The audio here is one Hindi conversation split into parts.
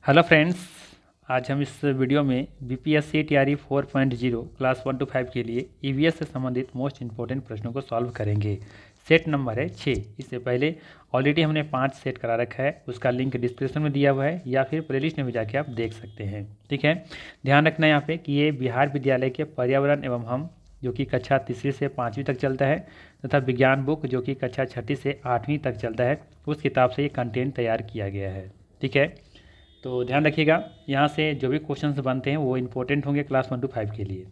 हेलो फ्रेंड्स, आज हम इस वीडियो में बीपीएससी टीआरई 4.0 क्लास 1 to 5 के लिए ईवीएस से संबंधित मोस्ट इंपॉर्टेंट प्रश्नों को सॉल्व करेंगे। सेट नंबर है 6। इससे पहले ऑलरेडी हमने 5 सेट करा रखा है, उसका लिंक डिस्क्रिप्शन में दिया हुआ है या फिर प्लेलिस्ट में भी जाके आप देख सकते हैं। ठीक है, ध्यान रखना है यहाँ पे कि ये बिहार विद्यालय के पर्यावरण एवं हम जो कि कक्षा 3री से 5वीं तक चलता है तथा विज्ञान बुक जो कि कक्षा 6ठी से 8वीं तक चलता है, उस किताब से ये कंटेंट तैयार किया गया है। ठीक है, तो ध्यान रखिएगा, यहाँ से जो भी क्वेश्चंस बनते हैं वो इंपॉर्टेंट होंगे क्लास 1 to 5 के लिए।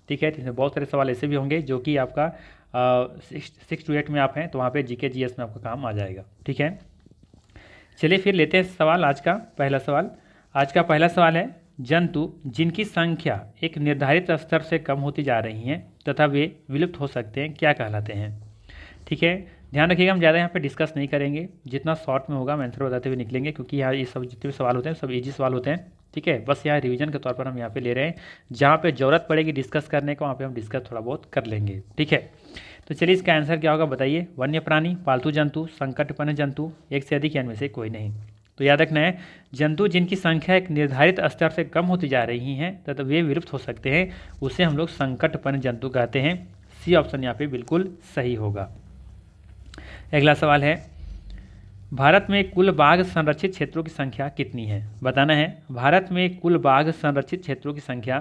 ठीक है, तो इसमें बहुत सारे सवाल ऐसे भी होंगे जो कि आपका 6 to 8 में आप हैं तो वहाँ पे जीके जीएस में आपका काम आ जाएगा। ठीक है, चलिए फिर लेते हैं सवाल। आज का पहला सवाल है, जंतु जिनकी संख्या एक निर्धारित स्तर से कम होती जा रही हैं तथा वे विलुप्त हो सकते हैं, क्या कहलाते हैं। ठीक है, ध्यान रखिएगा, हम ज़्यादा यहाँ पे डिस्कस नहीं करेंगे, जितना शॉर्ट में होगा हम आंसर बताते हुए निकलेंगे, क्योंकि यहाँ ये सब जितने भी सवाल होते हैं सब इजी सवाल होते हैं। ठीक है, बस यहाँ रिवीजन के तौर पर हम यहाँ पे ले रहे हैं, जहाँ पे ज़रूरत पड़ेगी डिस्कस करने को वहाँ पे हम डिस्कस थोड़ा बहुत कर लेंगे। ठीक है, तो चलिए इसका आंसर क्या होगा बताइए। वन्य प्राणी, पालतू जंतु, संकटपन्न जंतु, एक से अधिक या इनमें से कोई नहीं। तो याद रखना है, जंतु जिनकी संख्या एक निर्धारित स्तर से कम होती जा रही हैं तथा वे विलुप्त हो सकते हैं, उसे हम लोग संकटपन्न जंतु कहते हैं। सी ऑप्शन यहाँ पे बिल्कुल सही होगा। अगला सवाल है, भारत में कुल बाघ संरक्षित क्षेत्रों की संख्या कितनी है, बताना है। भारत में कुल बाघ संरक्षित क्षेत्रों की संख्या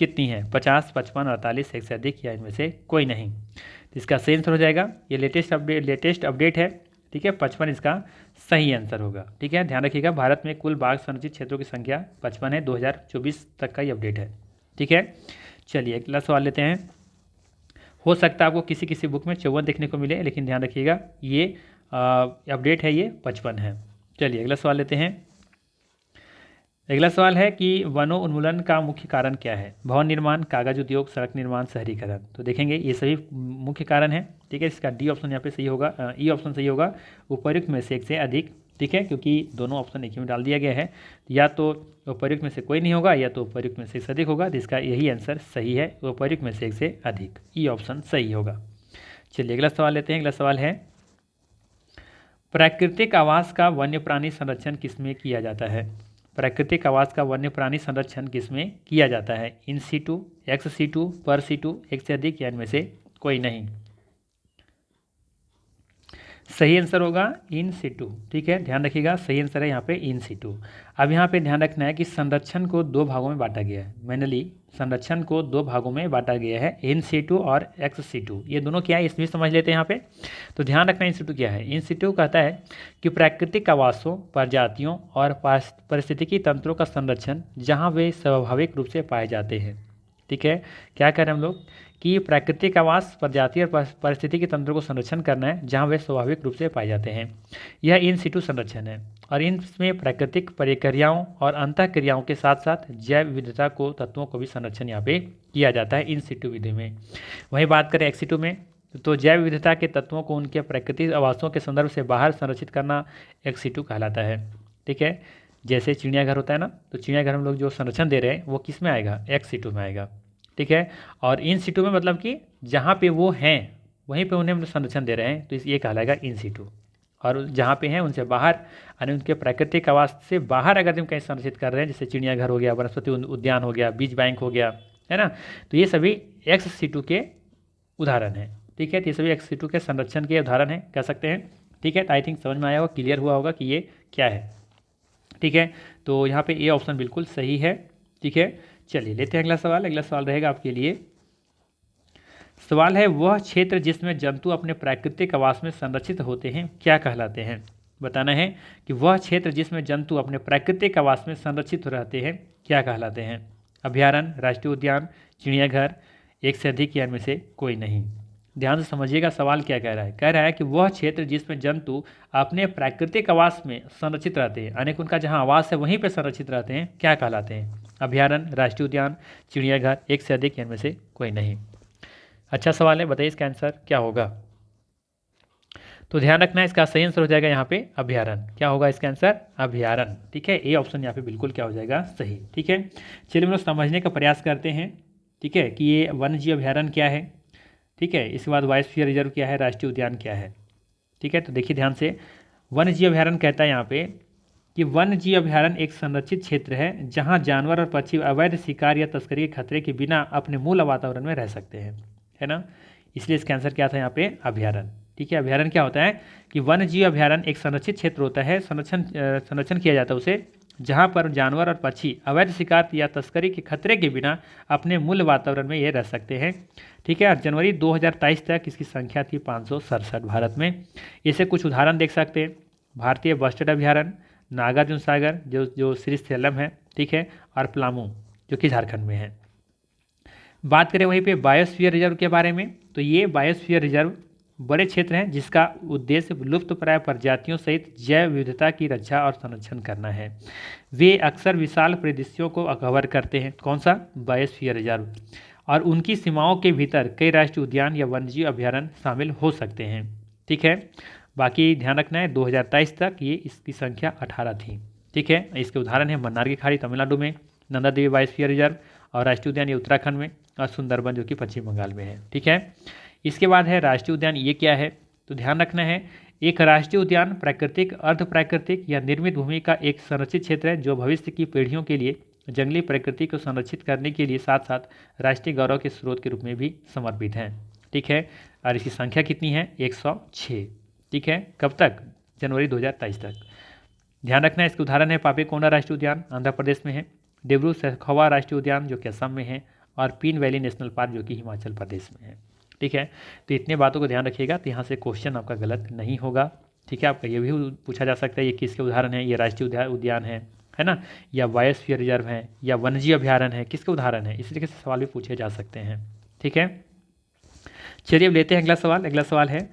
कितनी है, 50, 55, 48, एक से अधिक या इनमें से कोई नहीं। तो इसका सही आंसर हो जाएगा, ये लेटेस्ट अपडेट है। ठीक है, 55 इसका सही आंसर होगा। ठीक है, ध्यान रखिएगा, भारत में कुल बाघ संरक्षित क्षेत्रों की संख्या 55 है, 2024 तक का ये अपडेट है। ठीक है, चलिए अगला सवाल लेते हैं। हो सकता है आपको किसी किसी बुक में 54 देखने को मिले, लेकिन ध्यान रखिएगा ये अपडेट है, ये 55 है। चलिए अगला सवाल लेते हैं। अगला सवाल है कि वनों उन्मूलन का मुख्य कारण क्या है। भवन निर्माण, कागज उद्योग, सड़क निर्माण, शहरीकरण। तो देखेंगे ये सभी मुख्य कारण है। ठीक है, इसका डी ऑप्शन यहाँ पे सही होगा, ई ऑप्शन सही होगा, उपयुक्त में से एक से अधिक। ठीक है, क्योंकि दोनों ऑप्शन एक ही में डाल दिया गया है, या तो उपयुक्त में से कोई नहीं होगा या तो उपयुक्त में से एक से अधिक होगा। तो इसका यही आंसर सही है, उपयुक्त में से एक से अधिक, ई ऑप्शन सही होगा। चलिए अगला सवाल लेते हैं। अगला सवाल है, प्राकृतिक आवास का वन्य प्राणी संरक्षण किसमें किया जाता है। प्राकृतिक आवास का वन्य प्राणी संरक्षण किसमें किया जाता है, इन सीटू, एक्स सीटू, पर सीटू, एक से अधिक या इनमें से कोई नहीं। सही आंसर होगा इन सीटू। ठीक है, ध्यान रखिएगा, सही आंसर है यहाँ पे इन सीटू। अब यहाँ पे ध्यान रखना है कि संरक्षण को दो भागों में बांटा गया है। मैनली संरक्षण को दो भागों में बांटा गया है, इन सीटू और एक्स सीटू। ये दोनों क्या है इसमें समझ लेते हैं यहाँ पे। तो ध्यान रखना इन सीटू क्या है। इन सीटू कहता है कि प्राकृतिक आवासों, प्रजातियों और पारिस्थितिकी तंत्रों का संरक्षण जहाँ वे स्वाभाविक रूप से पाए जाते हैं। ठीक है, क्या कह रहे हैं हम लोग कि प्राकृतिक आवास, प्रजाति और पारिस्थितिकी तंत्रों को संरक्षण करना है जहाँ वे स्वाभाविक रूप से पाए जाते हैं। यह इन सिटू संरक्षण है और इसमें प्राकृतिक प्रक्रियाओं और अंतःक्रियाओं के साथ साथ जैव विविधता को तत्वों को भी संरक्षण यहाँ पे किया जाता है इन सिटू विधि में। वहीं बात करें एक्स सिटू में, तो जैव विविधता के तत्वों को उनके प्राकृतिक आवासों के संदर्भ से बाहर संरक्षित करना एक्स सिटू कहलाता है। ठीक है, जैसे चिड़ियाघर होता है ना, तो चिड़ियाघर हम लोग जो संरक्षण दे रहे हैं वो किस में आएगा, एक्स सिटू में आएगा। ठीक है, और इन सीटू में मतलब कि जहाँ पे वो हैं वहीं पे उन्हें हम संरक्षण दे रहे हैं, तो ये कहलाएगा इन सीटू। और जहाँ पे हैं उनसे बाहर, यानी उनके प्राकृतिक आवास से बाहर अगर हम कहीं संरक्षित कर रहे हैं, जैसे चिड़ियाघर हो गया, वनस्पति उद्यान हो गया, बीज बैंक हो गया, है ना, तो ये सभी एक्स सीटू के उदाहरण हैं। ठीक है, तो ये सभी एक्स सीटू के संरक्षण के उदाहरण हैं, कह सकते हैं। ठीक है, तो आई थिंक समझ में आया होगा, क्लियर हुआ होगा कि ये क्या है। ठीक है, तो यहाँ पे ए ऑप्शन बिल्कुल सही है। ठीक है, चलिए लेते हैं अगला सवाल। अगला सवाल रहेगा आपके लिए, सवाल है, वह क्षेत्र जिसमें जंतु अपने प्राकृतिक आवास में संरक्षित होते हैं क्या कहलाते हैं। बताना है कि वह क्षेत्र जिसमें जंतु अपने प्राकृतिक आवास में संरक्षित रहते हैं क्या कहलाते हैं। अभयारण्य, राष्ट्रीय उद्यान, चिड़ियाघर, एक से अधिक या इनमें से कोई नहीं। ध्यान से समझिएगा सवाल क्या कह रहा है। कह रहा है कि वह क्षेत्र जिसमें जंतु अपने प्राकृतिक आवास में संरक्षित रहते हैं, यानी कि उनका जहाँ आवास है वहीं पर संरक्षित रहते हैं, क्या कहलाते हैं। अभयारण्य, राष्ट्रीय उद्यान, चिड़ियाघर, एक से अधिक इनमें से कोई नहीं। अच्छा सवाल है, बताइए इसका आंसर क्या होगा। तो ध्यान रखना है, इसका सही आंसर हो जाएगा यहाँ पे अभयारण्य। क्या होगा इसका आंसर, अभयारण्य। ठीक है, ए ऑप्शन यहाँ पे बिल्कुल क्या हो जाएगा, सही। ठीक है, चलिए हम लोग समझने का प्रयास करते हैं। ठीक है, कि ये वन्य जीव अभयारण्य क्या है। ठीक है, इसके बाद बायोस्फीयर रिजर्व क्या है, राष्ट्रीय उद्यान क्या है। ठीक है, तो देखिए ध्यान से, वन्य जीव अभयारण्य कहता है यहाँ पे कि वन्य जीव अभयारण्य एक संरक्षित क्षेत्र है जहां जानवर और पक्षी अवैध शिकार या तस्करी के खतरे के बिना अपने मूल वातावरण में रह सकते हैं, है ना। इसलिए इसका आंसर क्या था यहाँ पे, अभयारण्य। ठीक है, अभयारण्य क्या होता है कि वन्य जीव अभयारण्य एक संरक्षित क्षेत्र होता है, संरक्षण किया जाता है उसे, जहाँ पर जानवर और पक्षी अवैध शिकार या तस्करी के खतरे के बिना अपने मूल वातावरण में ये रह सकते हैं। ठीक है, और जनवरी 2023 तक इसकी संख्या थी 567 भारत में। इसे कुछ उदाहरण देख सकते हैं, भारतीय बस्टर्ड अभयारण्य, नागार्जुन सागर जो जो श्रीशैलम है, ठीक है, और पलामू जो कि झारखंड में है। बात करें वहीं पे बायोस्फीयर रिजर्व के बारे में, तो ये बायोस्फीयर रिजर्व बड़े क्षेत्र हैं जिसका उद्देश्य लुप्तप्राय प्रजातियों सहित जैव विविधता की रक्षा और संरक्षण करना है। वे अक्सर विशाल परिदृश्यों को कवर करते हैं, कौन सा, बायोस्फीयर रिजर्व, और उनकी सीमाओं के भीतर कई राष्ट्रीय उद्यान या वन्यजीव अभयारण्य शामिल हो सकते हैं। ठीक है, बाकी ध्यान रखना है 2023 तक ये इसकी संख्या 18 थी। ठीक है, इसके उदाहरण है मन्नार की खाड़ी तमिलनाडु में, नंदा देवी बायोस्फीयर रिजर्व और राष्ट्रीय उद्यान ये उत्तराखंड में, और सुंदरबन जो कि पश्चिम बंगाल में है। ठीक है, इसके बाद है राष्ट्रीय उद्यान, ये क्या है, तो ध्यान रखना है एक राष्ट्रीय उद्यान प्राकृतिक, अर्ध प्राकृतिक या निर्मित भूमि का एक संरक्षित क्षेत्र है जो भविष्य की पीढ़ियों के लिए जंगली प्रकृति को संरक्षित करने के लिए साथ साथ राष्ट्रीय गौरव के स्रोत के रूप में भी समर्पित है। ठीक है, और इसकी संख्या कितनी है, 106। ठीक है, कब तक, जनवरी 2023 तक। ध्यान रखना है इसके उदाहरण है पापीकोंडा राष्ट्रीय उद्यान आंध्र प्रदेश में है, डिब्रू सैखोवा राष्ट्रीय उद्यान जो कि असम में है, और पीन वैली नेशनल पार्क जो कि हिमाचल प्रदेश में है। ठीक है, तो इतने बातों को ध्यान रखिएगा, तो यहाँ से क्वेश्चन आपका गलत नहीं होगा। ठीक है, आपका ये भी पूछा जा सकता है ये किसके उदाहरण है, ये राष्ट्रीय उद्यान है ना, या बायोस्फीयर रिजर्व है, या वन्यजीव अभयारण्य है, किसके उदाहरण है, इस तरीके से सवाल भी पूछे जा सकते हैं। ठीक है, चलिए अब लेते हैं अगला सवाल। अगला सवाल है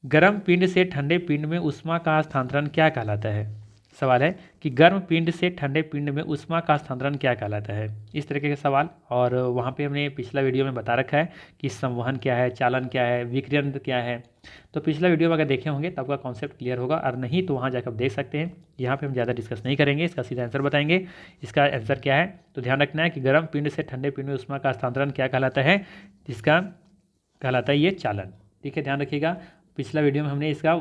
गर्म पिंड से ठंडे पिंड में ऊष्मा का स्थानांतरण क्या कहलाता है। सवाल है कि गर्म पिंड से ठंडे पिंड में ऊष्मा का स्थानांतरण क्या कहलाता है, इस तरीके के सवाल। और वहाँ पे हमने पिछला वीडियो में बता रखा है कि संवहन क्या है, चालन क्या है, विकिरण क्या है। तो पिछला वीडियो में अगर देखे होंगे तो आपका कॉन्सेप्ट क्लियर होगा, और नहीं तो वहाँ जाकर आप देख सकते हैं। यहाँ पे हम ज़्यादा डिस्कस नहीं करेंगे, इसका सीधा आंसर बताएंगे। इसका आंसर क्या है, तो ध्यान रखना है कि गर्म पिंड से ठंडे पिंड में ऊष्मा का स्थानांतरण क्या कहलाता है, इसका कहलाता है ये चालन। ठीक है, ध्यान रखिएगा, पिछला वीडियो में हमने इसका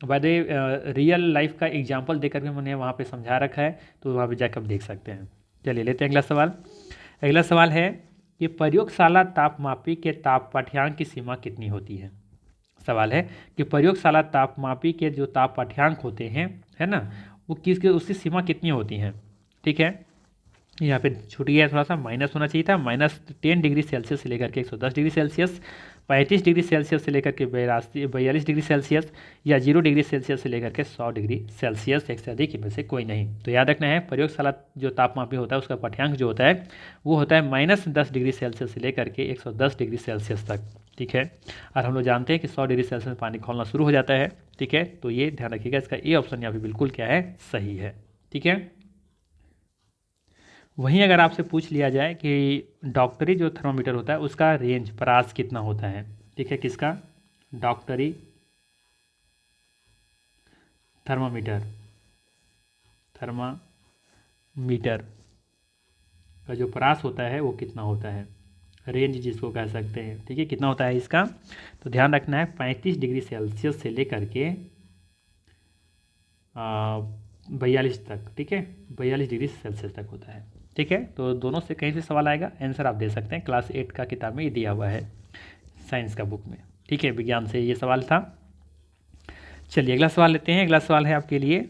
बाय द रियल लाइफ का एग्जाम्पल देकर भी हमने वहाँ पे समझा रखा है, तो वहाँ पे जाकर आप देख सकते हैं। चलिए लेते हैं अगला सवाल। अगला सवाल है कि प्रयोगशाला तापमापी के ताप पाठ्यांक की सीमा कितनी होती है। सवाल है कि प्रयोगशाला तापमापी के जो ताप पाठ्यांक होते हैं, है ना, वो उसकी सीमा कितनी होती हैं। ठीक है, यहाँ पे छूट गया थोड़ा सा, माइनस होना चाहिए था, -10 डिग्री सेल्सियस से लेकर के 110 डिग्री सेल्सियस, 35 डिग्री सेल्सियस से लेकर के 42 डिग्री सेल्सियस, या 0 डिग्री सेल्सियस से लेकर के 100 डिग्री सेल्सियस, एक से अधिक इनमें से कोई नहीं। तो याद रखना है प्रयोगशाला जो तापमापी होता है उसका पाठ्यांक जो होता है वो होता है -10 डिग्री सेल्सियस से लेकर के 110 डिग्री सेल्सियस तक। ठीक है, और हम लोग जानते हैं कि 100 डिग्री सेल्सियस में पानी खोलना शुरू हो जाता है। ठीक है, तो ये ध्यान रखिएगा, इसका ए ऑप्शन यहाँ पे बिल्कुल क्या है, सही है। ठीक है, वहीं अगर आपसे पूछ लिया जाए कि डॉक्टरी जो थर्मामीटर होता है उसका रेंज परास कितना होता है। ठीक है, किसका, डॉक्टरी थर्मामीटर का जो परास होता है वो कितना होता है, रेंज जिसको कह सकते हैं। ठीक है, कितना होता है इसका, तो ध्यान रखना है 35 डिग्री सेल्सियस से लेकर के 42 तक। ठीक है, 42 डिग्री सेल्सियस तक होता है। ठीक है, तो दोनों से कहीं से सवाल आएगा, आंसर आप दे सकते हैं, क्लास 8 का किताब में ये दिया हुआ है, साइंस का बुक में। ठीक है, विज्ञान से ये सवाल था। चलिए अगला सवाल लेते हैं। अगला सवाल है आपके लिए,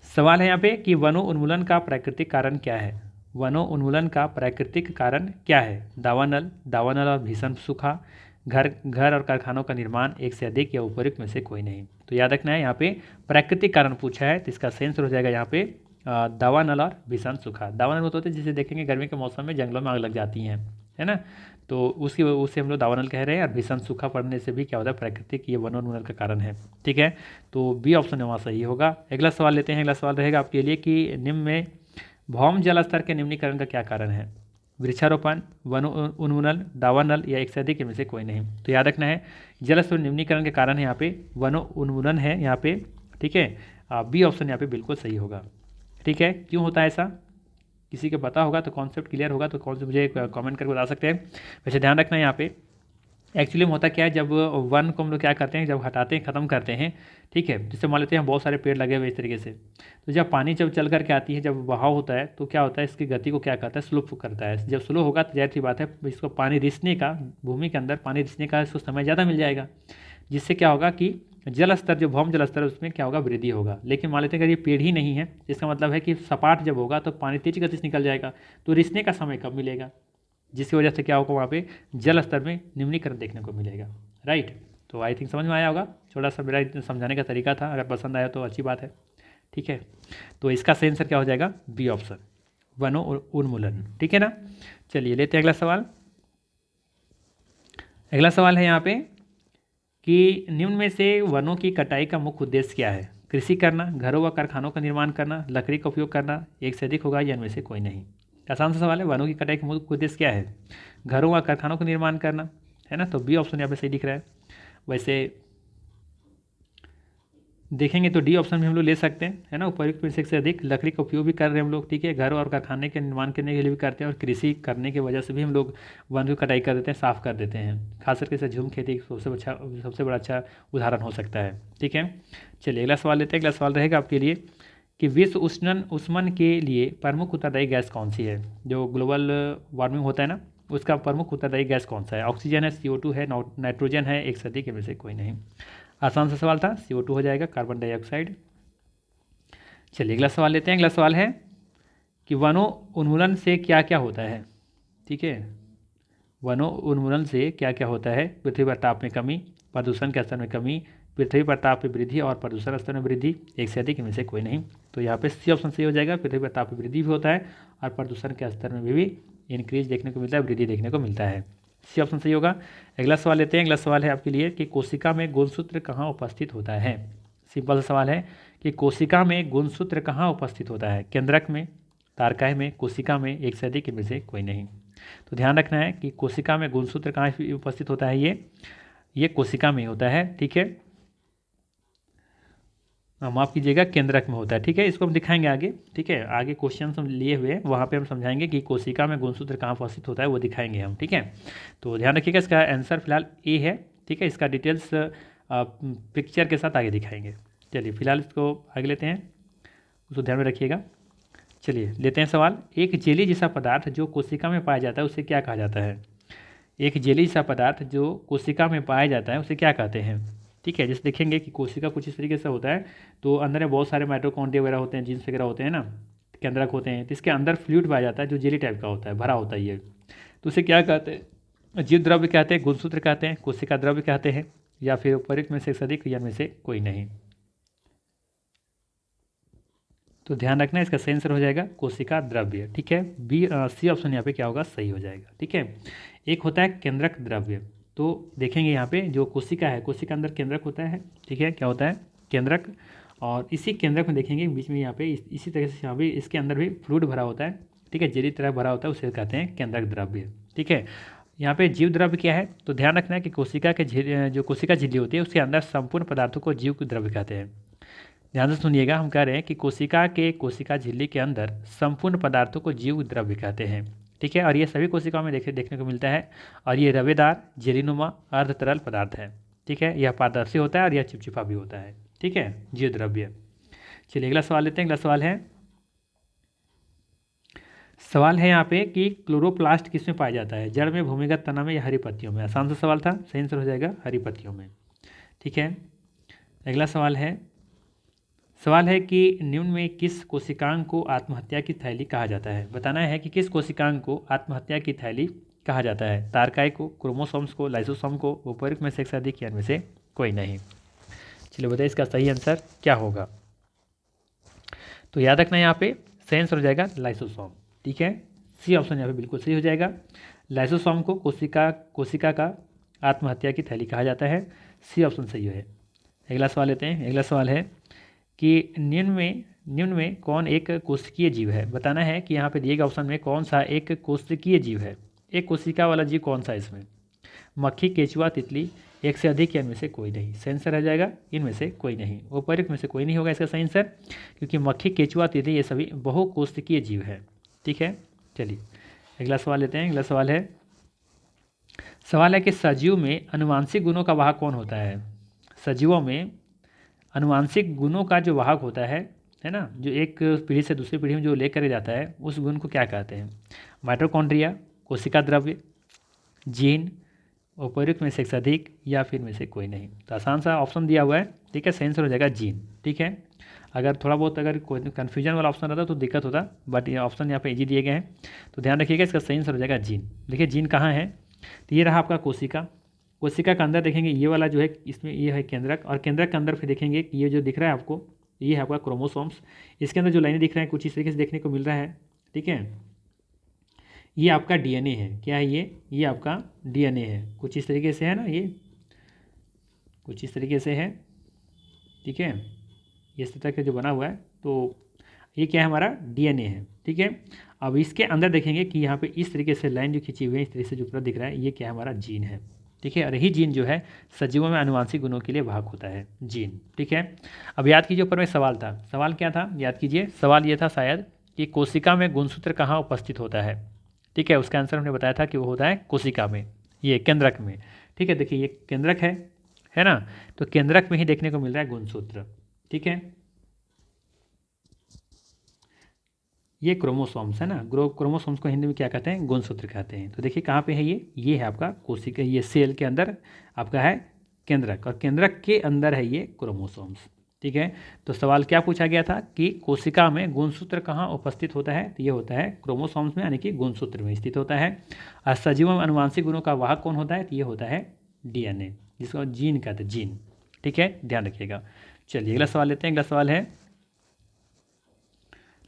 सवाल है यहाँ पे कि वनो उन्मूलन का प्राकृतिक कारण क्या है। वनो उन्मूलन का प्राकृतिक कारण क्या है, दावानल और भीषण सूखा, घर और कारखानों का निर्माण, एक से अधिक, या उपयुक्त में से कोई नहीं। तो याद रखना है यहाँ पे प्राकृतिक कारण पूछा है, तो इसका सेंस हो जाएगा यहाँ पे दावानल और भीषण सूखा। दावानल वो होते हैं जिसे देखेंगे गर्मी के मौसम में जंगलों में आग लग जाती हैं, है ना, तो उसे हम लोग दावानल कह रहे हैं। और भीषण सूखा पड़ने से भी क्या होता है, प्राकृतिक ये वनोन्मूलन का कारण है। ठीक है, तो बी ऑप्शन वहाँ सही होगा। अगला सवाल लेते हैं। अगला सवाल रहेगा आपके लिए कि निम्न में भौम जल स्तर के निम्नीकरण का क्या कारण है, वृक्षारोपण, वन उन्मूलन, दावानल, या एक से अधिक में से कोई नहीं। तो याद रखना है जल स्तर निम्नीकरण के कारण है यहाँ पे वन उन्मूलन है यहाँ पे। ठीक है, बी ऑप्शन यहाँ पे बिल्कुल सही होगा। ठीक है, क्यों होता है ऐसा, किसी को पता होगा तो कॉन्सेप्ट क्लियर होगा तो कौन से मुझे कमेंट करके बता सकते हैं। वैसे ध्यान रखना है यहाँ पे एक्चुअली में होता क्या है, जब वन को हम लोग क्या करते हैं, जब हटाते हैं, ख़त्म करते हैं, ठीक है, जैसे मान लेते हैं बहुत सारे पेड़ लगे हुए इस तरीके से, तो जब पानी जब चल करके आती है, जब बहाव होता है तो क्या होता है, इसकी गति को क्या करता है, स्लो करता है। जब स्लो होगा तो जाहिर सी बात है इसको पानी रिसने का, भूमि के अंदर पानी रिसने का इसको समय ज़्यादा मिल जाएगा, जिससे क्या होगा कि जल स्तर, जो भौम जल स्तर है उसमें क्या होगा, वृद्धि होगा। लेकिन मान लेते हैं अगर ये पेड़ ही नहीं है, इसका मतलब है कि सपाट जब होगा तो पानी तेज गति से निकल जाएगा, तो रिसने का समय कब मिलेगा, जिसकी वजह से क्या होगा, वहाँ पे जल स्तर में निम्नीकरण देखने को मिलेगा। राइट, तो आई थिंक समझ में आया होगा, थोड़ा सा मेरा समझाने का तरीका था, अगर पसंद आया तो अच्छी बात है। ठीक है, तो इसका सही आंसर क्या हो जाएगा, बी ऑप्शन, वनो उन्मूलन। ठीक है ना। चलिए लेते हैं अगला सवाल। अगला सवाल है यहाँ पे कि निम्न में से वनों की कटाई का मुख्य उद्देश्य क्या है। कृषि करना, घरों व कारखानों का निर्माण करना, लकड़ी का उपयोग करना, एक से अधिक होगा या इनमें से कोई नहीं। आसान सा सवाल है, वनों की कटाई का मुख्य उद्देश्य क्या है, घरों व कारखानों का निर्माण करना, है ना, तो बी ऑप्शन यहाँ पे सही दिख रहा है। वैसे देखेंगे तो डी ऑप्शन भी हम लोग ले सकते हैं, है ना, उपयुक्त में से एक से अधिक, लकड़ी का उपयोग भी कर रहे हैं हम लोग, ठीक है, घर और कारखाने के निर्माण करने के लिए भी करते हैं, और कृषि करने की वजह से भी हम लोग वन की कटाई कर देते हैं, साफ कर देते हैं, खास करके से झूम खेती सबसे बड़ा अच्छा उदाहरण हो सकता है। ठीक है, चलिए अगला सवाल लेते हैं। अगला सवाल रहेगा आपके लिए कि विश्व उष्णन के लिए प्रमुख उत्तरदायी गैस कौन सी है। जो ग्लोबल वार्मिंग होता है ना, उसका प्रमुख उत्तरदायी गैस कौन सा है। ऑक्सीजन है, CO2 है, नाइट्रोजन है, एक से अधिक में से कोई नहीं। आसान सा सवाल था, CO2 हो जाएगा, कार्बन डाइऑक्साइड। चलिए अगला सवाल लेते हैं। अगला सवाल है कि वनों उन्मूलन से क्या क्या होता है। ठीक है, वनों उन्मूलन से क्या क्या होता है। पृथ्वी पर ताप में कमी, प्रदूषण के स्तर में कमी, पृथ्वी पर ताप में वृद्धि और प्रदूषण स्तर में वृद्धि, एक से अधिक में से कोई नहीं। तो यहाँ पे सी ऑप्शन सही हो जाएगा, पृथ्वी पर ताप में वृद्धि भी होता है और प्रदूषण के स्तर में भी इंक्रीज देखने को मिलता है, वृद्धि देखने को मिलता है। सी ऑप्शन सही होगा। अगला सवाल लेते हैं। अगला सवाल है आपके लिए कि कोशिका में गुणसूत्र कहाँ उपस्थित होता है। सिंपल सा सवाल है कि कोशिका में गुणसूत्र कहाँ उपस्थित होता है। केंद्रक में, तारकाय में, कोशिका में, एक से अधिक में से कोई नहीं। तो ध्यान रखना है कि कोशिका में गुणसूत्र कहाँ उपस्थित होता है, ये कोशिका में होता है। ठीक है, माफ़ कीजिएगा, केंद्रक में होता है। ठीक है, इसको हम दिखाएंगे आगे। ठीक है, आगे क्वेश्चन हम लिए हुए हैं, वहाँ पे हम समझाएंगे कि कोशिका में गुणसूत्र कहाँ उपस्थित होता है, वो दिखाएंगे हम। ठीक है, तो ध्यान रखिएगा, इसका आंसर फिलहाल ए है। ठीक है, इसका डिटेल्स पिक्चर के साथ आगे दिखाएंगे। चलिए फिलहाल इसको आगे लेते हैं, उसको ध्यान में रखिएगा। चलिए लेते हैं सवाल। एक जेली जैसा पदार्थ जो कोशिका में पाया जाता है उसे क्या कहा जाता है। एक जेली जैसा पदार्थ जो कोशिका में पाया जाता है उसे क्या कहते हैं। ठीक है, जैसे देखेंगे कि कोशिका कुछ इस तरीके से होता है, तो अंदर में बहुत सारे माइटोकॉन्ड्रिया वगैरह होते हैं, जीन्स वगैरह होते हैं ना, केंद्रक होते हैं, तो इसके अंदर फ्लूइड पाया जाता है जो जेली टाइप का होता है, भरा होता है ये, तो उसे क्या कहते हैं, जीव द्रव्य कहते हैं, गुणसूत्र कहते हैं, कोशिका द्रव्य कहते हैं, या फिर उपयुक्त में से अधिक या में से कोई नहीं। तो ध्यान रखना, इसका सही आंसर हो जाएगा कोशिका द्रव्य। ठीक है, सी ऑप्शन यहाँ पे क्या होगा, सही हो जाएगा। ठीक है, एक होता है केंद्रक द्रव्य, तो देखेंगे यहाँ पे जो कोशिका है, कोशिका अंदर केंद्रक होता है। ठीक है, क्या होता है, केंद्रक, और इसी केंद्रक में देखेंगे बीच में यहाँ पे इसी तरह से यहाँ पे इसके अंदर भी फ्लूइड भरा होता है। ठीक है, जेली तरह भरा होता है, उसे कहते हैं केंद्रक द्रव्य। ठीक है, यहाँ पे जीव द्रव्य क्या है, तो ध्यान रखना है कि कोशिका के जो कोशिका झिल्ली होती है उसके अंदर संपूर्ण पदार्थों को जीव द्रव्य कहते हैं। ध्यान से सुनिएगा, हम कह रहे हैं कि कोशिका झिल्ली के अंदर संपूर्ण पदार्थों को जीव द्रव्य कहते हैं। ठीक है, और ये सभी कोशिकाओं में देखने को मिलता है, और ये रवेदार, जेलीनुमा, अर्ध तरल पदार्थ है। ठीक है, यह पारदर्शी होता है और यह चिपचिपा भी होता है। ठीक है, जीव द्रव्य। चलिए अगला सवाल लेते हैं। अगला सवाल है यहाँ पे कि क्लोरोप्लास्ट किस में पाया जाता है, जड़ में, भूमिगत तना में या हरी पत्तियों में। आसान सा सवाल था, सही आंसर हो जाएगा हरी पत्तियों में। ठीक है, अगला सवाल है कि निम्न में किस कोशिकांग को आत्महत्या की थैली कहा जाता है। बताना है कि किस कोशिकांग को आत्महत्या की थैली कहा जाता है। तारकाय को, क्रोमोसोम्स को, लाइसोसोम को, उपयुक्त में से एक से अधिक या इनमें से कोई नहीं। चलिए बताइए इसका सही आंसर क्या होगा। तो याद रखना यहाँ पे सही आंसर हो जाएगा लाइसोसोम। ठीक है, सी ऑप्शन यहाँ पे बिल्कुल सही हो जाएगा। लाइसोसोम को कोशिका का आत्महत्या की थैली कहा जाता है, सी ऑप्शन सही है। अगला सवाल लेते हैं। अगला सवाल है कि निम्न में कौन एक कोशिकीय जीव है। बताना है कि यहाँ पे दिए गए ऑप्शन में कौन सा एक कोशिकीय जीव है। एक कोशिका वाला जीव कौन सा है इसमें। मक्खी, केचुआ, तितली, एक से अधिक या इनमें से कोई नहीं। सही आंसर आ जाएगा इनमें से कोई नहीं, उपयुक्त में से कोई नहीं होगा इसका सही आंसर, क्योंकि मक्खी, केचुआ, तितली ये सभी बहुकोशिकीय जीव है। ठीक है, चलिए अगला सवाल लेते हैं। अगला सवाल है सवाल है कि सजीव में आनुवांशिक गुणों का वाहक कौन होता है। सजीवों में आनुवांशिक गुणों का जो वाहक होता है ना, जो एक पीढ़ी से दूसरी पीढ़ी में जो लेकर जाता है, उस गुण को क्या कहते हैं। माइटोकॉन्ड्रिया, कोशिका द्रव्य, जीन, उपर्युक्त में से एक से अधिक, या फिर में से कोई नहीं। तो आसान सा ऑप्शन दिया हुआ है, ठीक है, सही आंसर हो जाएगा जीन। ठीक है, अगर थोड़ा बहुत अगर कोई कन्फ्यूजन वाला ऑप्शन रहता तो दिक्कत होता, बट ये ऑप्शन यहाँ पे इजी दिए गए हैं, तो ध्यान रखिएगा, इसका सही आंसर हो जाएगा जीन। देखिए जीन कहाँ है, तो ये रहा आपका कोशिका। कोशिका का अंदर देखेंगे ये वाला जो है, इसमें ये है केंद्रक, और केंद्रक के अंदर फिर देखेंगे कि ये जो दिख रहा है आपको, ये है आपका क्रोमोसोम्स। इसके अंदर जो लाइनें दिख रहा है कुछ इस तरीके से देखने को मिल रहा है। ठीक है, ये आपका डीएनए है। क्या है ये आपका डीएनए है, कुछ इस तरीके से है ना, ये कुछ इस तरीके से है। ठीक है, इस तरह के जो बना हुआ है, तो ये क्या है, हमारा डीएनए है। ठीक है, अब इसके अंदर देखेंगे कि यहाँ पे इस तरीके से लाइन जो खींची हुई है, इस तरीके से जो पूरा दिख रहा है, ये क्या है, हमारा जीन है। ठीक है, और यही जीन जो है सजीवों में आनुवांशिक गुणों के लिए भाग होता है, जीन। ठीक है, अब याद कीजिए ऊपर में सवाल था, सवाल क्या था, याद कीजिए, सवाल ये था शायद कि कोशिका में गुणसूत्र कहाँ उपस्थित होता है। ठीक है, उसका आंसर हमने बताया था कि वो होता है कोशिका में, ये केंद्रक में। ठीक है, देखिए ये केंद्रक है ना, तो केंद्रक में ही देखने को मिल रहा है गुणसूत्र। ठीक है, ये क्रोमोसोम्स है ना, क्रोमोसोम्स को हिंदी में क्या कहते हैं, गुणसूत्र कहते हैं। तो देखिए कहाँ पे है ये है आपका कोशिका, ये सेल के अंदर आपका है केंद्रक, और केंद्रक के अंदर है ये क्रोमोसोम्स। ठीक है, तो सवाल क्या पूछा गया था कि कोशिका में गुणसूत्र कहाँ उपस्थित होता है, तो ये होता है क्रोमोसोम्स में, यानी कि गुणसूत्र में स्थित होता है। और सजीवों में आनुवांशिक गुणों का वाहक कौन होता है, तो ये होता है डीएनए, जिसको जीन कहते हैं, जीन। ठीक है, ध्यान रखिएगा। चलिए अगला सवाल लेते हैं। अगला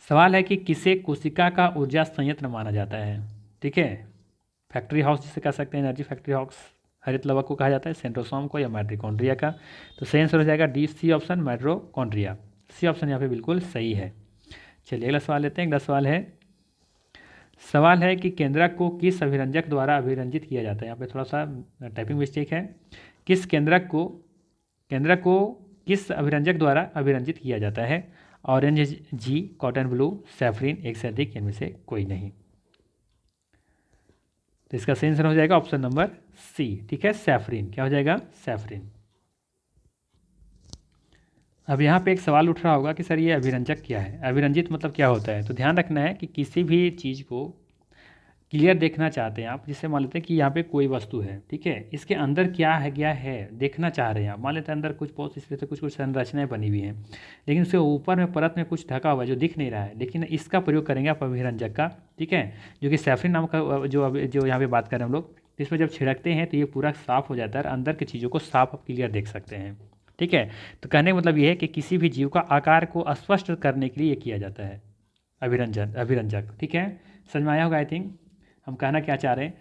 सवाल है कि किसे कोशिका का ऊर्जा संयंत्र माना जाता है। ठीक है, फैक्ट्री हाउस जिसे कह सकते हैं, एनर्जी फैक्ट्री हाउस, हरित लवक को कहा जाता है, सेंट्रोसोम को, या माइटोकॉन्ड्रिया का। तो सही आंसर हो जाएगा D, C option, mitochondria. C option यहाँ पे बिल्कुल सही है। चलिए अगला सवाल लेते हैं। अगला सवाल है कि केंद्रक को किस अभिरंजक द्वारा अभिरंजित किया जाता है। यहाँ पे थोड़ा सा टाइपिंग मिस्टेक है। किस केंद्रक को किस अभिरंजक द्वारा अभिरंजित किया जाता है। ऑरेंज, जी, कॉटन ब्लू, सैफरीन, एक से अधिक, इनमें से कोई नहीं। तो इसका सही आंसर हो जाएगा ऑप्शन नंबर सी। ठीक है, सैफरीन। क्या हो जाएगा, सैफरीन। अब यहाँ पे एक सवाल उठ रहा होगा कि सर ये अभिरंजक क्या है, अभिरंजित मतलब क्या होता है। तो ध्यान रखना है कि किसी भी चीज़ को क्लियर देखना चाहते हैं आप, जिससे मान लेते हैं कि यहाँ पे कोई वस्तु है, ठीक है, इसके अंदर क्या है देखना चाह रहे हैं आप। मान लेते हैं अंदर कुछ बहुत इस तरह से कुछ संरचनाएं बनी हुई हैं, लेकिन उसके ऊपर में परत में कुछ ढका हुआ है जो दिख नहीं रहा है, लेकिन इसका प्रयोग करेंगे आप अभिरंजक का। ठीक है, जो कि सैफरीन नाम का जो यहाँ पे बात करें हम लोग, इसमें जब छिड़कते हैं तो ये पूरा साफ़ हो जाता है, अंदर की चीज़ों को साफ आप क्लियर देख सकते हैं। ठीक है, तो कहने का मतलब ये है कि किसी भी जीव का आकार को स्पष्ट करने के लिए ये किया जाता है अभिरंजक। ठीक है, समझ में आया होगा आई थिंक हम कहना क्या चाह रहे हैं।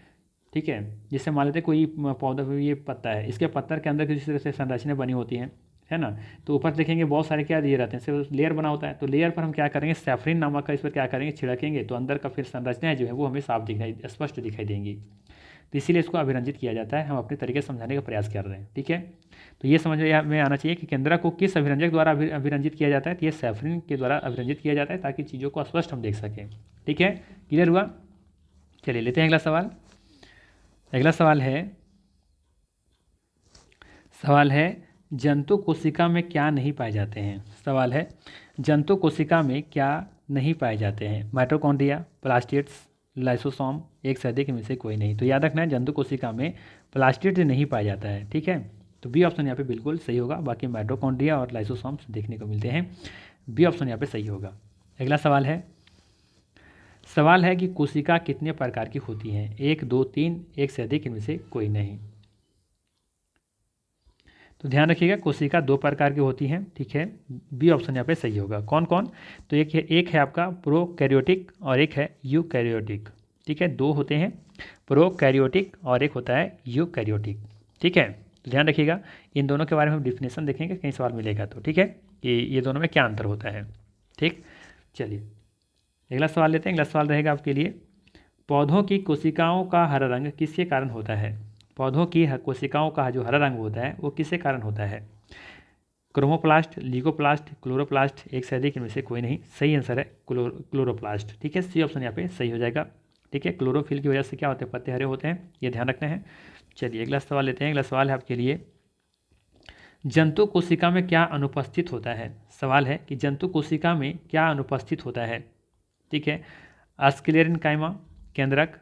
ठीक है, जिससे मान लेते हैं कोई पौधा, ये पत्ता है, इसके पत्तर के अंदर किसी तरह से संरचनाएं बनी होती हैं, है ना, तो ऊपर देखेंगे बहुत सारे क्या दिए रहते हैं, सिर्फ लेयर बना होता है, तो लेयर पर हम क्या करेंगे, सैफरीन नामक का इस पर क्या करेंगे, छिड़केंगे, तो अंदर का फिर संरचनाएं जो है वो हमें साफ स्पष्ट दिखाई देंगी। तो इसीलिए इसको अभिरंजित किया जाता है। हम अपने तरीके से समझाने का प्रयास कर रहे हैं। ठीक है, तो ये समझ में आना चाहिए कि केंद्रक को किस अभिरंजक द्वारा अभिरंजित किया जाता है, तो ये सैफरीन के द्वारा अभिरंजित किया जाता है, ताकि चीज़ों को स्पष्ट हम देख सकें। ठीक है, क्लियर हुआ। चलिए लेते हैं अगला सवाल। अगला सवाल है जंतु कोशिका में क्या नहीं पाए जाते हैं। सवाल है जंतु कोशिका में क्या नहीं पाए जाते हैं। माइटोकॉन्ड्रिया, प्लास्टिड्स, लाइसोसोम, एक से अधिक, में से कोई नहीं। तो याद रखना है जंतु कोशिका में प्लास्टिड्स नहीं पाया जाता है। ठीक है, तो बी ऑप्शन यहाँ पे बिल्कुल सही होगा। बाकी माइटोकॉन्ड्रिया और लाइसोसोम्स देखने को मिलते हैं, बी ऑप्शन यहाँ पे सही होगा। अगला सवाल है कि कोशिका कितने प्रकार की होती हैं। 1, 2, 3, एक से अधिक, इनमें से कोई नहीं। तो ध्यान रखिएगा कोशिका 2 प्रकार की होती हैं। ठीक है, बी ऑप्शन यहाँ पे सही होगा। कौन कौन, तो एक है आपका प्रोकैरियोटिक और एक है यूकैरियोटिक। ठीक है, 2 होते हैं, प्रोकैरियोटिक और एक होता है यूकैरियोटिक। ठीक है, तो ध्यान रखिएगा, इन दोनों के बारे में हम डिफिनेशन देखेंगे, कहीं सवाल मिलेगा तो। ठीक है, कि ये दोनों में क्या अंतर होता है। ठीक, चलिए अगला सवाल लेते हैं। अगला सवाल रहेगा आपके लिए, पौधों की कोशिकाओं का हरा रंग किसके कारण होता है। पौधों की कोशिकाओं का जो हरा रंग होता है वो किसके कारण होता है। क्रोमोप्लास्ट, लीगोप्लास्ट, क्लोरोप्लास्ट, एक से अधिक, इनमें से कोई नहीं। सही आंसर है क्लोरोप्लास्ट। ठीक है, सी ऑप्शन यहाँ पे सही हो जाएगा। ठीक है, क्लोरोफिल की वजह से क्या होते हैं, पत्ते हरे होते हैं, ये ध्यान रखना है। चलिए अगला सवाल लेते हैं। अगला सवाल है आपके लिए, जंतु कोशिका में क्या अनुपस्थित होता है। सवाल है कि जंतु कोशिका में क्या अनुपस्थित होता है। ठीक है, स्क्लेरेन्काइमा, केंद्रक,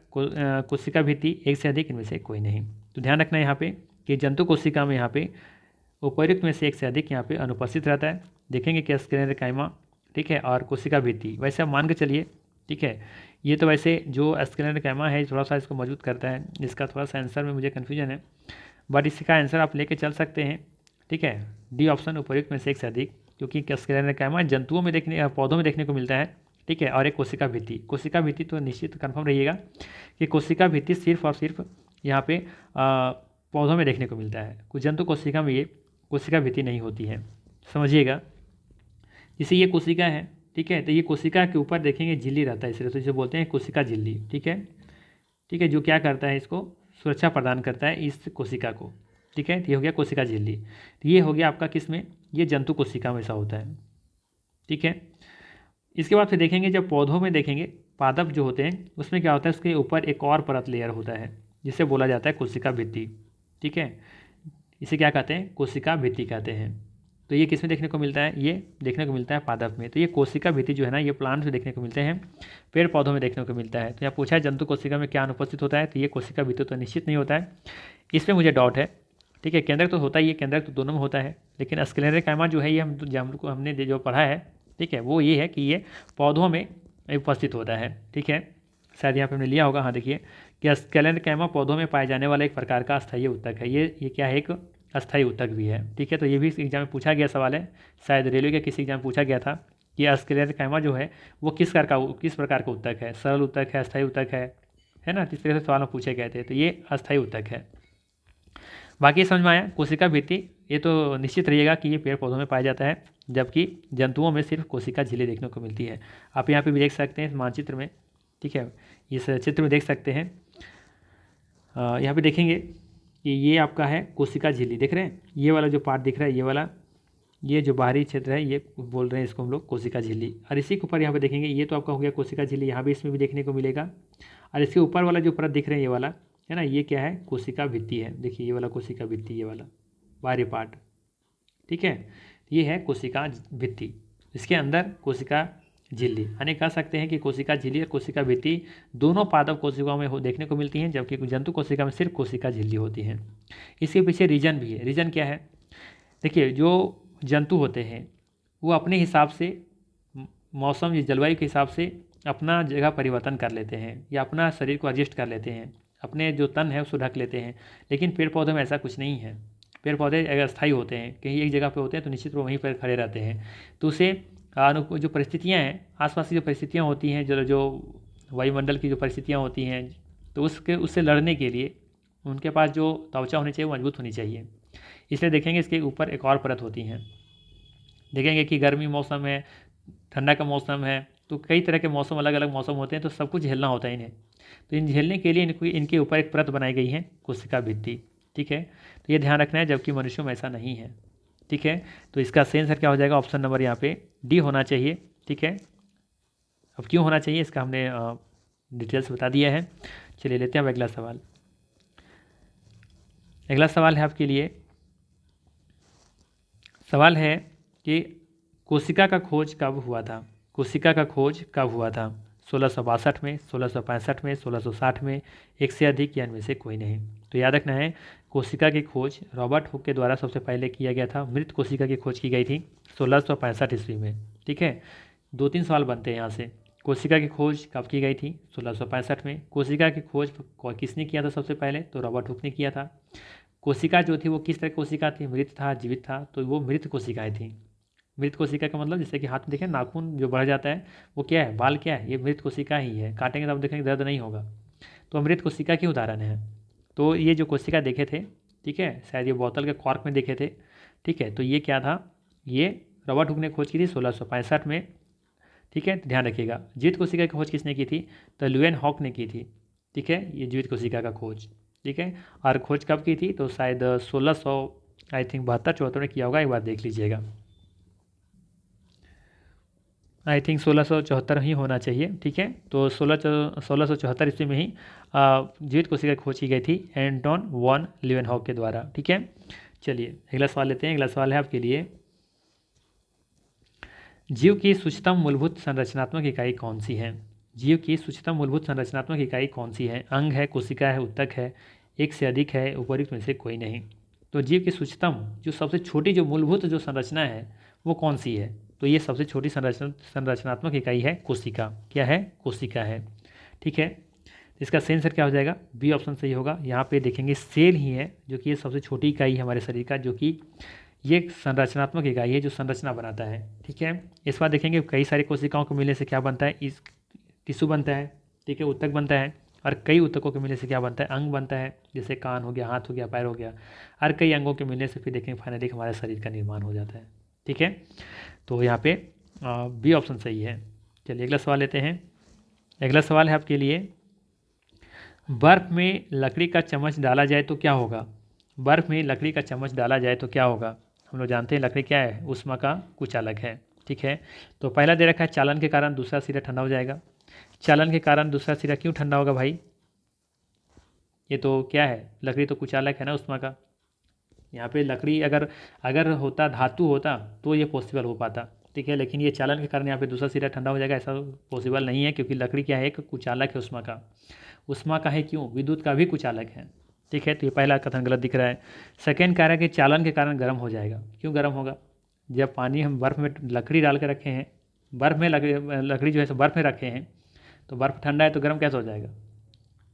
कोशिका भित्ति, एक से अधिक, इनमें से कोई नहीं। तो ध्यान रखना यहाँ पे कि जंतु कोशिका में यहाँ पे उपर्युक्त में से एक से अधिक यहाँ पे अनुपस्थित रहता है। देखेंगे कि स्क्लेरेन्काइमा, ठीक है, और कोशिका भित्ति, वैसे आप मान के चलिए। ठीक है, ये तो वैसे जो स्क्लेरेन्काइमा है थोड़ा सा इसको मजबूत करता है, इसका थोड़ा सा आंसर में मुझे कन्फ्यूजन है, बट इसका आंसर आप लेके चल सकते हैं। ठीक है, डी ऑप्शन, उपर्युक्त में से एक से अधिक, क्योंकि स्क्लेरेन्काइमा जंतुओं में देखने, पौधों में देखने को मिलता है। ठीक है, और एक कोशिका भित्ति। कोशिका भित्ति तो निश्चित कन्फर्म रहिएगा कि कोशिका भित्ति सिर्फ और सिर्फ यहाँ पे पौधों में देखने को मिलता है। कुछ जंतु कोशिका में ये कोशिका भित्ति नहीं होती है, समझिएगा। जैसे ये कोशिका है, ठीक है, तो ये कोशिका के ऊपर देखेंगे झिल्ली रहता है, इसलिए तो इसे बोलते हैं कोशिका झिल्ली। ठीक है, ठीक है, जो क्या करता है, इसको सुरक्षा प्रदान करता है इस कोशिका को। ठीक है, तो ये हो गया कोशिका झिल्ली। तो ये हो गया आपका किस में, ये जंतु कोशिका में ऐसा होता है। ठीक है, इसके बाद फिर देखेंगे जब पौधों में देखेंगे, पादप जो होते हैं उसमें क्या होता है, उसके ऊपर एक और परत लेयर होता है जिसे बोला जाता है कोशिका भित्ति। ठीक है, इसे क्या कहते हैं, कोशिका भित्ति कहते हैं। तो ये किस में देखने को मिलता है, ये देखने को मिलता है पादप में। तो ये कोशिका भित्ति जो है ना, ये प्लांट्स में देखने को मिलते हैं, पेड़ पौधों में देखने को मिलता है। तो यहाँ पूछा है जंतु कोशिका में क्या अनुपस्थित होता है, तो ये कोशिका भित्ति तो निश्चित नहीं होता है, इसमें मुझे डाउट है। ठीक है, केंद्रक तो होता ही है, केंद्रक तो दोनों में होता है, लेकिन स्क्लेरेन्काइमा जो है ये हमने जो पढ़ा है, ठीक है, वो ये है कि ये पौधों में उपस्थित होता है। ठीक है, शायद यहाँ पे हमने लिया होगा, हाँ देखिए कि स्क्लेरेन्काइमा पौधों में पाए जाने वाला एक प्रकार का अस्थायी उत्तक है। ये क्या है, एक अस्थायी उत्तक भी है। ठीक है, तो ये भी एग्जाम में पूछा गया सवाल है, शायद रेलवे के किसी एग्जाम में पूछा गया था कि स्क्लेरेन्काइमा जो है वो किस प्रकार का उत्तक है, सरल उत्तक है, अस्थायी उत्तक है ना। इस तरह से सवाल में पूछे गए थे, तो ये अस्थायी उत्तक है। बाकी समझ में आया। कोशिका भित्ति ये तो निश्चित रहिएगा कि ये पेड़ पौधों में पाया जाता है, जबकि जंतुओं में सिर्फ कोशिका झिल्ली देखने को मिलती है। आप यहाँ पे भी देख सकते हैं इस मानचित्र में। ठीक है, इस चित्र में देख सकते हैं, यहाँ पे देखेंगे कि ये आपका है कोशिका झिल्ली, देख रहे हैं, ये वाला जो पार्ट दिख रहा है, ये वाला, ये जो बाहरी क्षेत्र है, ये बोल रहे हैं इसको हम लोग कोशिका झिल्ली। और इसी के ऊपर यहाँ पे देखेंगे, ये तो आपका हो गया कोशिका झिल्ली, यहाँ भी इसमें भी देखने को मिलेगा। और इसके ऊपर वाला जो परत दिख रहे हैं, ये वाला है ना, ये क्या है, कोशिका भित्ति है। देखिए ये वाला कोशिका भित्ति, ये वाला बाहरी पार्ट। ठीक है, ये है कोशिका भित्ति, इसके अंदर कोशिका झिल्ली। यानी कह सकते हैं कि कोशिका झिल्ली और कोशिका भित्ति दोनों पादप कोशिकाओं में देखने को मिलती हैं, जबकि जंतु कोशिका में सिर्फ कोशिका झिल्ली होती है। इसके पीछे रीजन भी है। रीजन क्या है, देखिए जो जंतु होते हैं वो अपने हिसाब से मौसम या जलवायु के हिसाब से अपना जगह परिवर्तन कर लेते हैं, या अपना शरीर को एडजस्ट कर लेते हैं, अपने जो तन है उसको ढक लेते हैं। लेकिन पेड़ पौधों में ऐसा कुछ नहीं है। पेड़ पौधे अगर स्थायी होते हैं, कहीं एक जगह पे होते हैं, तो निश्चित रूप वहीं पर खड़े रहते हैं। तो उसे जो परिस्थितियाँ हैं, आसपास की जो परिस्थितियाँ होती हैं, जो वायुमंडल की जो परिस्थितियाँ होती हैं, तो उससे लड़ने के लिए उनके पास जो त्वचा होनी चाहिए वो मजबूत होनी चाहिए। इसलिए देखेंगे इसके ऊपर एक और परत होती हैं। देखेंगे कि गर्मी मौसम है, ठंडा का मौसम है, तो कई तरह के मौसम, अलग अलग मौसम होते हैं, तो सब कुछ झेलना होता है इन्हें। तो इन झेलने के लिए इनके ऊपर एक परत बनाई गई है, कोशिका भित्ति। ठीक है, तो ये ध्यान रखना है, जबकि मनुष्यों में ऐसा नहीं है। ठीक है, तो इसका सही आंसर क्या हो जाएगा, ऑप्शन नंबर यहाँ पे डी होना चाहिए। ठीक है, अब क्यों होना चाहिए इसका हमने डिटेल्स बता दिया है। चलिए लेते हैं अब अगला सवाल। अगला सवाल है आपके लिए, सवाल है कि कोशिका का खोज कब हुआ था। कोशिका का खोज कब हुआ था, 1662 में, 1665 में, 1660 में, एक से अधिक, या इनमें से कोई नहीं। तो याद रखना है, कोशिका की खोज रॉबर्ट हुक के द्वारा सबसे पहले किया गया था। मृत कोशिका की खोज की गई थी 1665 ईस्वी में। ठीक है, 2-3 सवाल बनते हैं यहाँ से। कोशिका की खोज कब की गई थी, 1665 में। कोशिका की खोज किसने किया था सबसे पहले, तो रॉबर्ट हुक ने किया था। कोशिका जो थी वो किस तरह की कोशिका थी, मृत था, जीवित था, तो वो मृत कोशिकाएँ थीं। मृत कोशिका का मतलब जैसे कि हाथ में देखें नाखून जो बढ़ जाता है, वो क्या है, बाल क्या है, ये मृत कोशिका ही है। काटेंगे तो आप देखेंगे दर्द नहीं होगा, तो मृत कोशिका की उदाहरण है। तो ये जो कोशिका देखे थे, ठीक है, शायद ये बोतल के कॉर्क में देखे थे। ठीक है, तो ये क्या था, ये रॉबर्ट हुक ने खोज की थी 1665 में। ठीक है, ध्यान रखिएगा। जीवित कोशिका की खोज किसने की थी, तो ल्यूएन हॉक ने की थी। ठीक है, ये जीवित कोशिका का खोज। ठीक है, और खोज कब की थी, तो शायद 1600 आई थिंक 72-74 में किया होगा, एक बार देख लीजिएगा। आई थिंक 1674 ही होना चाहिए। ठीक है, तो 1674 ईस्वी में ही जीवित कोशिका की खोज की गई थी एंटोन वॉन लीवेनहॉक के द्वारा। ठीक है, चलिए अगला सवाल लेते हैं। अगला सवाल है आपके लिए, जीव की सूक्ष्मतम मूलभूत संरचनात्मक इकाई कौन सी है? जीव की सूक्ष्मतम मूलभूत संरचनात्मक इकाई कौन सी है? अंग है, कोशिका है, ऊतक है, एक से अधिक है, उपयुक्त में से कोई नहीं। तो जीव की सूक्ष्मतम जो सबसे छोटी जो मूलभूत जो संरचना है वो कौन सी है? तो ये सबसे छोटी संरचनात्मक इकाई है कोशिका। क्या है? कोशिका है। ठीक है, इसका सही आंसर क्या हो जाएगा? बी ऑप्शन सही होगा। यहाँ पे देखेंगे सेल ही है जो कि ये सबसे छोटी इकाई है हमारे शरीर का, जो कि ये एक संरचनात्मक इकाई है जो संरचना बनाता है। ठीक है, इस बार देखेंगे कई सारी कोशिकाओं को मिलने से क्या बनता है? इस टिश्यू बनता है। ठीक है, ऊतक बनता है, और कई ऊतकों के मिलने से क्या बनता है? अंग बनता है, जैसे कान हो गया, हाथ हो गया, पैर हो गया, और कई अंगों के मिलने से फिर देखेंगे फाइनली हमारे शरीर का निर्माण हो जाता है। ठीक है, तो यहाँ पे बी ऑप्शन सही है। चलिए अगला सवाल लेते हैं। अगला सवाल है आपके लिए, बर्फ़ में लकड़ी का चम्मच डाला जाए तो क्या होगा? बर्फ़ में लकड़ी का चम्मच डाला जाए तो क्या होगा? हम लोग जानते हैं लकड़ी क्या है? ऊष्मा का कुचालक है। ठीक है, तो पहला दे रखा है चालन के कारण दूसरा सिरा ठंडा हो जाएगा। चालन के कारण दूसरा सिरा क्यों ठंडा होगा भाई? ये तो क्या है? लकड़ी तो कुचालक है ना ऊष्मा का। यहाँ पे लकड़ी अगर अगर होता, धातु होता तो ये पॉसिबल हो पाता। ठीक है, लेकिन ये चालन के कारण यहाँ पे दूसरा सिरा ठंडा हो जाएगा, ऐसा पॉसिबल नहीं है, क्योंकि लकड़ी क्या है? एक कुचालक है ऊष्मा का। ऊष्मा का है क्यों? विद्युत का भी कुचालक है। ठीक है, तो ये पहला कथन गलत दिख रहा है। सेकेंड कह रहा है कि चालन के कारण गर्म हो जाएगा। क्यों गर्म होगा? जब पानी हम बर्फ़ में लकड़ी डाल के रखे हैं, बर्फ़ में लकड़ी जो है सो बर्फ़ में रखे हैं, तो बर्फ़ ठंडा है तो गर्म कैसे हो जाएगा?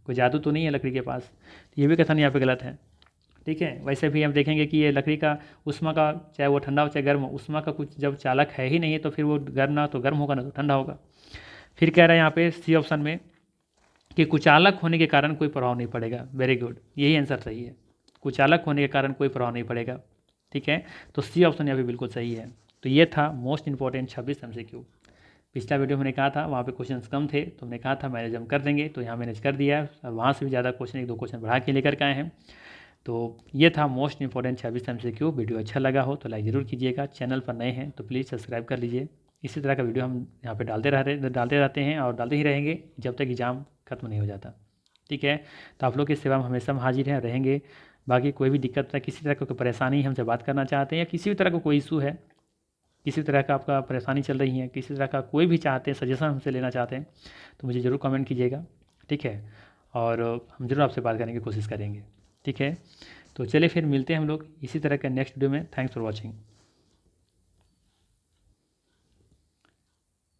कोई जादू तो नहीं है लकड़ी के पास। तो ये भी कथन यहाँ पे गलत है। ठीक है, वैसे भी हम देखेंगे कि ये लकड़ी का ऊष्मा का, चाहे वो ठंडा हो चाहे गर्म हो, ऊष्मा का कुछ जब चालक है ही नहीं है तो फिर वो गर्म ना तो गर्म होगा ना तो ठंडा होगा। फिर कह रहा है यहाँ पे सी ऑप्शन में कि कुचालक होने के कारण कोई प्रभाव नहीं पड़ेगा। वेरी गुड, यही आंसर सही है। कुचालक होने के कारण कोई प्रभाव नहीं पड़ेगा। ठीक है, तो सी ऑप्शन यहाँ पे बिल्कुल सही है। तो ये था मोस्ट इंपॉर्टेंट 26 MCQ। पिछला वीडियो मैंने कहा था वहाँ पे क्वेश्चंस कम थे, तो मैंने कहा था मैनेज हम कर देंगे, तो यहाँ मैनेज कर दिया है, और वहाँ से भी ज़्यादा क्वेश्चन, एक दो क्वेश्चन बढ़ा के लेकर के आए हैं। तो ये था मोस्ट इंपॉर्टेंट 26 MCQ। वीडियो अच्छा लगा हो तो लाइक ज़रूर कीजिएगा। चैनल पर नए हैं तो प्लीज़ सब्सक्राइब कर लीजिए। इसी तरह का वीडियो हम यहाँ पे डालते रहते हैं और डालते ही रहेंगे जब तक एग्ज़ाम खत्म नहीं हो जाता। ठीक है, तो आप लोग की सेवा में हमेशा हम हाजिर हैं, रहेंगे। बाकी कोई भी दिक्कत है, किसी तरह की कोई परेशानी हमसे बात करना चाहते हैं, या किसी भी तरह का कोई इशू है, किसी तरह का आपका परेशानी चल रही है, किसी तरह का कोई भी चाहते हैं, सजेशन हमसे लेना चाहते हैं, तो मुझे ज़रूर कमेंट कीजिएगा। ठीक है, और हम ज़रूर आपसे बात करने की कोशिश करेंगे। ठीक है, तो चलिए फिर मिलते हैं हम लोग इसी तरह के नेक्स्ट वीडियो में। Thanks for watching.